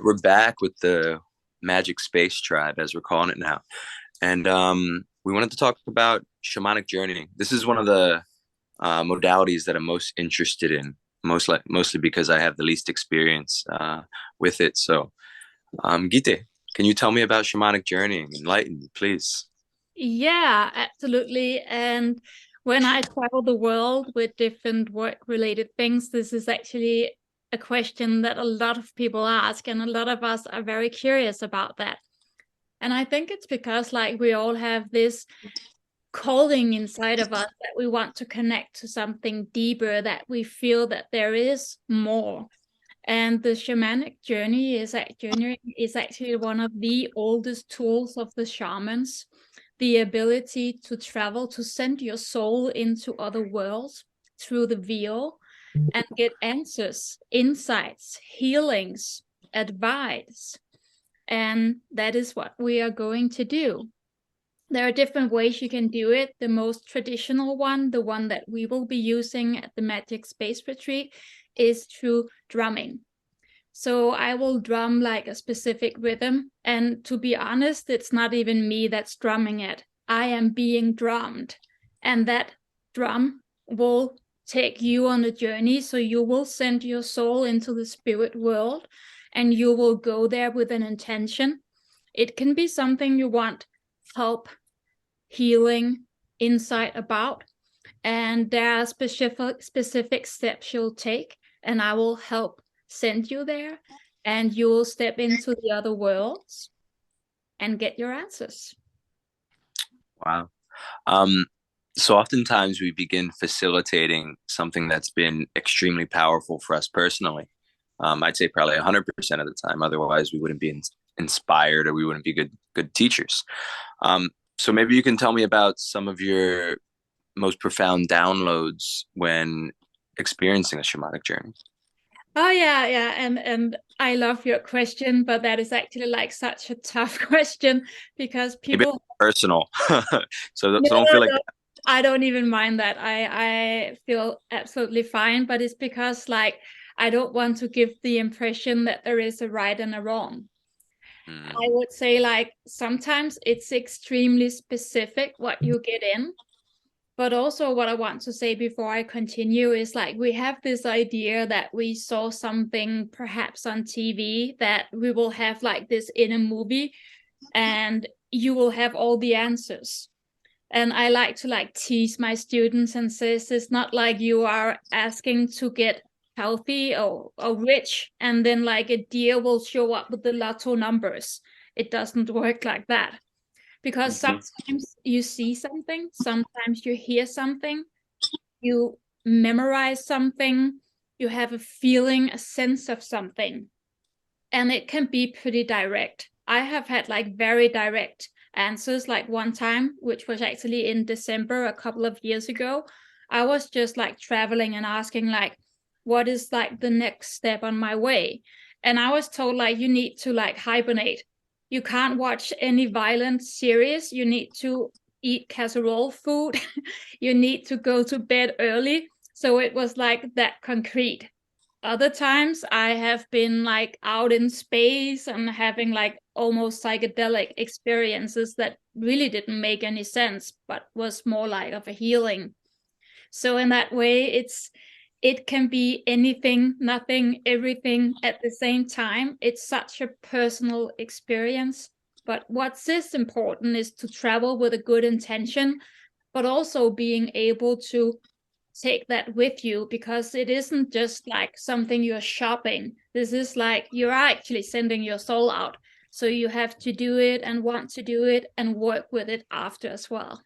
We're back with the Magic Space Tribe, as we're calling it now, and we wanted to talk about shamanic journeying. This is one of the modalities that I'm most interested in, mostly because I have the least experience with it. So, Gite, can you tell me about shamanic journeying? Enlighten me, please. Yeah, absolutely. And when I travel the world with different work-related things, this is actually a question that a lot of people ask, and a lot of us are very curious about that. And I think it's because like we all have this calling inside of us that we want to connect to something deeper, that we feel that there is more. And the shamanic journey is actually one of the oldest tools of the shamans. The ability to travel, to send your soul into other worlds through the veil and get answers, insights, healings, advice. And that is what we are going to do. There are different ways you can do it. The most traditional one, the one that we will be using at the Magic Space Retreat, is through drumming. So I will drum like a specific rhythm. And to be honest, it's not even me that's drumming it. I am being drummed. And that drum will take you on a journey. So you will send your soul into the spirit world and you will go there with an intention. It can be something you want help, healing, insight about. And there are specific steps you'll take, and I will help send you there, and you'll step into the other worlds and get your answers. Wow. Um, so oftentimes we begin facilitating something that's been extremely powerful for us personally. I'd say probably 100% of the time. Otherwise, we wouldn't be inspired, or we wouldn't be good teachers. So maybe you can tell me about some of your most profound downloads when experiencing a shamanic journey. Oh yeah, and I love your question, but that is actually like such a tough question because Maybe people. personal, so No, don't feel like no, that. I don't even mind that. I feel absolutely fine, but it's because like I don't want to give the impression that there is a right and a wrong. I Mm, would say like sometimes it's extremely specific what you get in. But also what I want to say before I continue is like we have this idea that we saw something perhaps on TV that we will have like this in a movie and you will have all the answers. And I like to like tease my students and says it's not like you are asking to get healthy or rich and then like a deer will show up with the lotto numbers. It doesn't work like that because mhm. sometimes you see something, sometimes you hear something, you memorize something, you have a feeling, a sense of something, and it can be pretty direct. I have had like very direct answers. Like one time, which was actually in December a couple of years ago, I was just like traveling and asking like, what is like the next step on my way? And I was told like you need to like hibernate. You can't watch any violent series. You need to eat casserole food. You need to go to bed early. So it was like that concrete. Other times I have been like out in space and having like almost psychedelic experiences that really didn't make any sense, but was more like of a healing. So in that way, it can be anything, nothing, everything at the same time. It's such a personal experience. But what's this important is to travel with a good intention, but also being able to take that with you because it isn't just like something you're shopping. This is like you're actually sending your soul out. So you have to do it and want to do it and work with it after as well.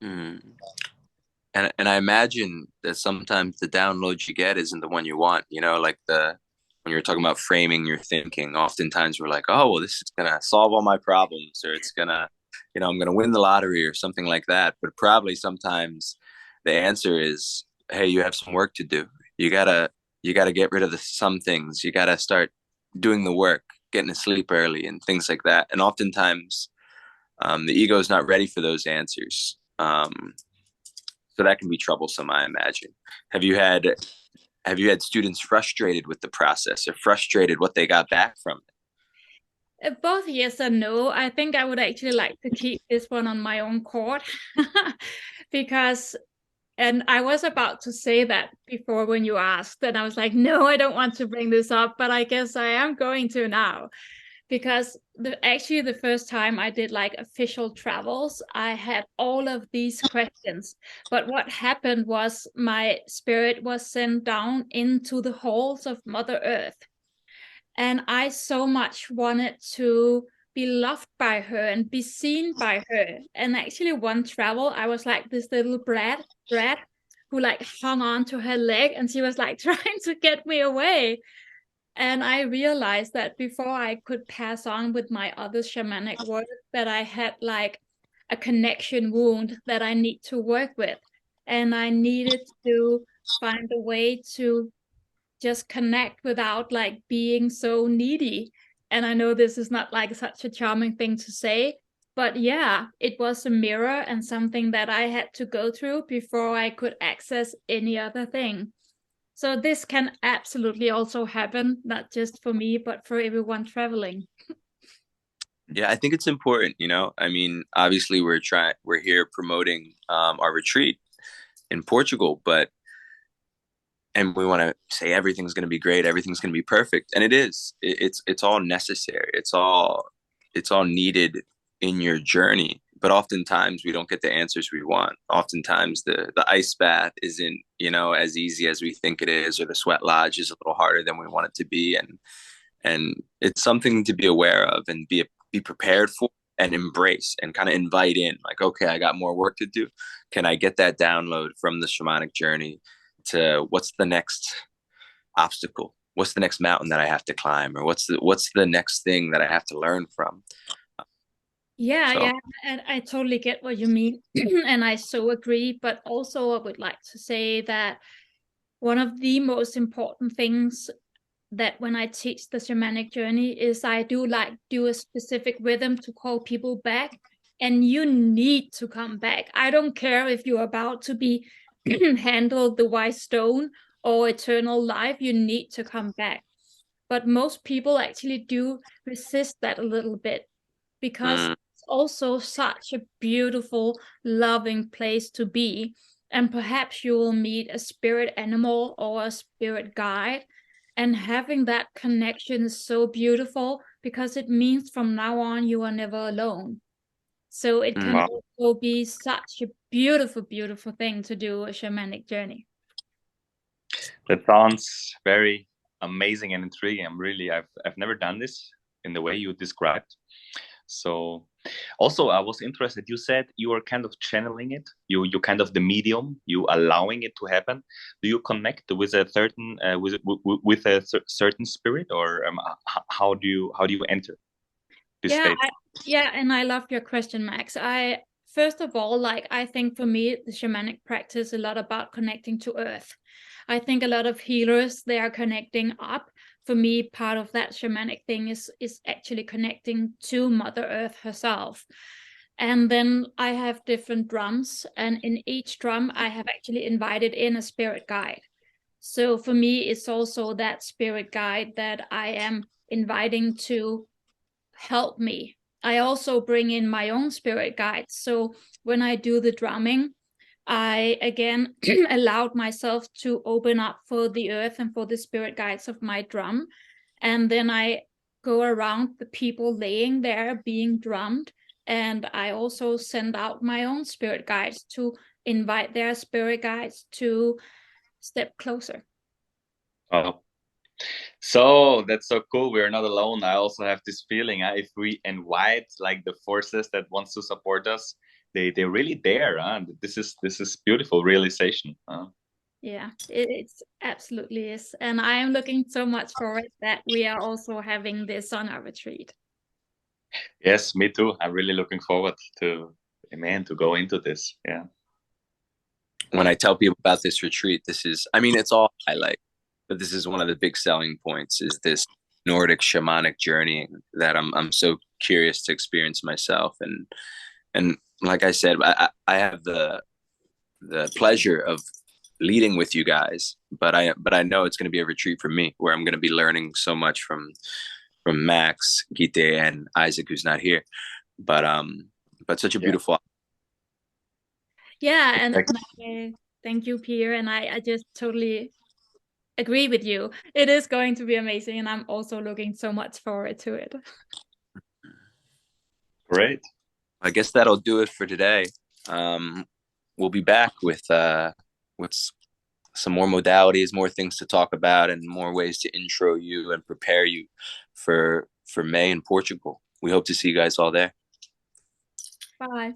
Mm. And I imagine that sometimes the download you get isn't the one you want. Like the when you're talking about framing your thinking, oftentimes we're like, oh, well, this is gonna solve all my problems, or it's gonna, I'm gonna win the lottery or something like that. But probably sometimes the answer is, hey, you have some work to do. You gotta you gotta get rid of some things. You gotta start doing the work, getting to sleep early, and things like that. And oftentimes, the ego is not ready for those answers. So that can be troublesome, I imagine. Have you had have you had students frustrated with the process or frustrated what they got back from it? Both yes and no. I think I would actually like to keep this one on my own court because, and I was about to say that before when you asked, and I was like, no, I don't want to bring this up, but I guess I am going to now because actually the first time I did like official travels, I had all of these questions. But what happened was my spirit was sent down into the halls of Mother Earth. And I so much wanted to be loved by her and be seen by her. And actually, one travel, I was like this little brat who like hung on to her leg, and she was like trying to get me away. And I realized that before I could pass on with my other shamanic work, that I had like a connection wound that I need to work with. And I needed to find a way to just connect without like being so needy. And I know this is not like such a charming thing to say, but yeah, it was a mirror and something that I had to go through before I could access any other thing. So this can absolutely also happen, not just for me, but for everyone traveling. Yeah, I think it's important, you know. I mean, obviously we're here promoting our retreat in Portugal, but and we want to say everything's going to be great, everything's going to be perfect, and it is. It's all necessary. It's all needed in your journey. But oftentimes we don't get the answers we want. Oftentimes the ice bath isn't, as easy as we think it is, or the sweat lodge is a little harder than we want it to be, and it's something to be aware of and be prepared for and embrace and kind of invite in, like, okay, I got more work to do. Can I get that download from the shamanic journey to what's the next obstacle, what's the next mountain that I have to climb, or what's the next thing that I have to learn from. Yeah, So yeah, and I totally get what you mean, and I so agree. But also, I would like to say that one of the most important things that when I teach the shamanic journey is I do a specific rhythm to call people back, and you need to come back. I don't care if you're about to be handled the white stone or eternal life, you need to come back. But most people actually do resist that a little bit because mm, it's also such a beautiful, loving place to be. And perhaps you will meet a spirit animal or a spirit guide. And having that connection is so beautiful because it means from now on you are never alone. So it can wow. also be such a beautiful, beautiful thing to do a shamanic journey. That sounds very amazing and intriguing. I've never done this in the way you described. So also I was interested, you said you are kind of channeling it, you kind of the medium, you allowing it to happen. Do you connect with a certain with a certain spirit, or how do you enter this Yeah, state? yeah, and I love your question, Max. I first of all, like I think for me, the shamanic practice a lot about connecting to earth. I think a lot of healers they are connecting up. For me, part of that shamanic thing is actually connecting to Mother Earth herself. And then I have different drums, and in each drum, I have actually invited in a spirit guide. So for me, it's also that spirit guide that I am inviting to help me. I also bring in my own spirit guides. So when I do the drumming, I again allowed myself to open up for the earth and for the spirit guides of my drum. And then I go around the people laying there being drummed. And I also send out my own spirit guides to invite their spirit guides to step closer. Oh, so that's so cool. We're not alone. I also have this feeling, if we invite like the forces that wants to support us, they're really there. This is beautiful realization. Yeah, it's absolutely is. And I am looking so much forward that we are also having this on our retreat. Yes, me too. I'm really looking forward to, man, to go into this. Yeah. When I tell people about this retreat, this is, I mean, it's all highlight, but this is one of the big selling points is this Nordic shamanic journey that I'm so curious to experience myself. And like I said, I have the pleasure of leading with you guys, but I know it's going to be a retreat for me where I'm going to be learning so much from Max, Gite, and Isaac, who's not here. But such a beautiful. Yeah, and thank you, Pierre, and I just totally agree with you. It is going to be amazing, and I'm also looking so much forward to it. Great. I guess that'll do it for today. We'll be back with some more modalities, more things to talk about, and more ways to intro you and prepare you for May in Portugal. We hope to see you guys all there. Bye.